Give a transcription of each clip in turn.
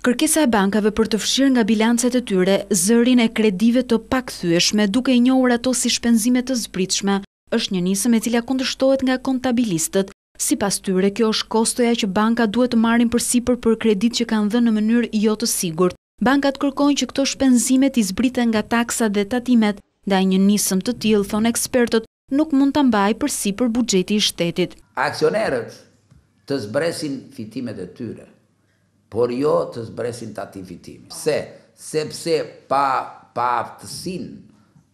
Kërkesa e bankave për të fshirë nga bilancet e tyre zërin e kredive të pakthyeshme duke I njohur ato si shpenzime të zbritshme, është një nisëm e cila kundërshtohet nga kontabilistët. Sipas tyre, kjo është kostoja që banka duhet të marrin përsipër për kredit që kanë dhënë në mënyrë jo të sigurt. Bankat kërkojnë që këto shpenzime të zbriten nga taksat dhe tatimet, ndaj një nisëm të tillë, thonë ekspertët, nuk mund ta mbajë përsipër buxheti I shtetit. Aksionerët të zbresin fitimet e tyre, por jo të zbresin tatim fitimi. Sepse pa aftësinë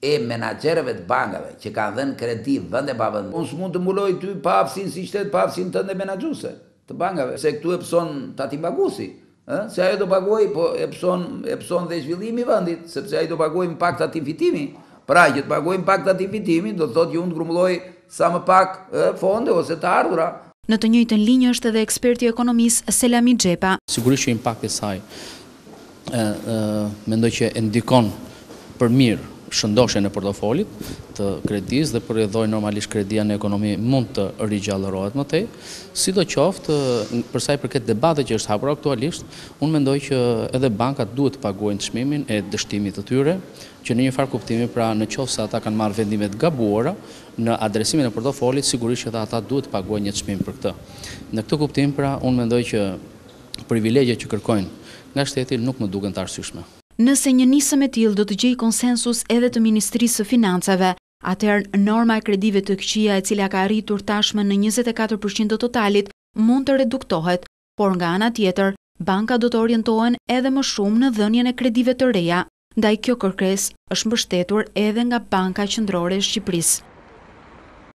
e menaxherëve të bankave që kanë dhënë kredi vend e pa vend. Unë s'mund të mbuloj ty pa aftësinë si shtet, pa aftësinë tënde menaxhuese të bankave, se këtu e pëson tatim paguesi. Se ajo do paguaj, po e pëson dhe zhvillimi I vendit, sepse ajo do paguaj me pak tatim fitimi. Pra që të paguaj me pak tatim fitimi, do thotë që unë të grumbulloj sa më pak fonde ose të ardhura. Në të njëjtën linjë është edhe eksperti I ekonomisë Selami Xhepa. Sigurisht që impakti I saj mendoj që e ndikon për mirë shëndoshjen e portofolit të kredisë dhe përjedhoj normalisht kredia në ekonomi mund të rigjallërohet më tej. Sidoqoftë, për sa I përket debatit që është hapur aktualisht, unë mendoj që edhe bankat duhet të paguajnë çmimin e dështimit të tyre, që në një farë kuptimi pra në qoftë se ata kanë marrë vendime të gabuara në adresimin e portofolit, sigurisht që ata duhet të paguajnë një çmim për këtë. Në këtë kuptim pra unë mendoj që privilegjet që kërkojnë nga shteti nuk më duken të arsyeshme. Nëse një nisëm e tillë do të gjejë konsensus edhe të Ministrisë së Financave, atëherë norma e kredive të këqija e cila ka arritur tashmë në 24% të totalit mund të reduktohet, por nga ana tjetër, banka do të orientohen edhe më shumë në dhënien e kredive të reja. Ndaj kjo kërkesë është mbështetur edhe nga Banka Qendrore e Shqipërisë.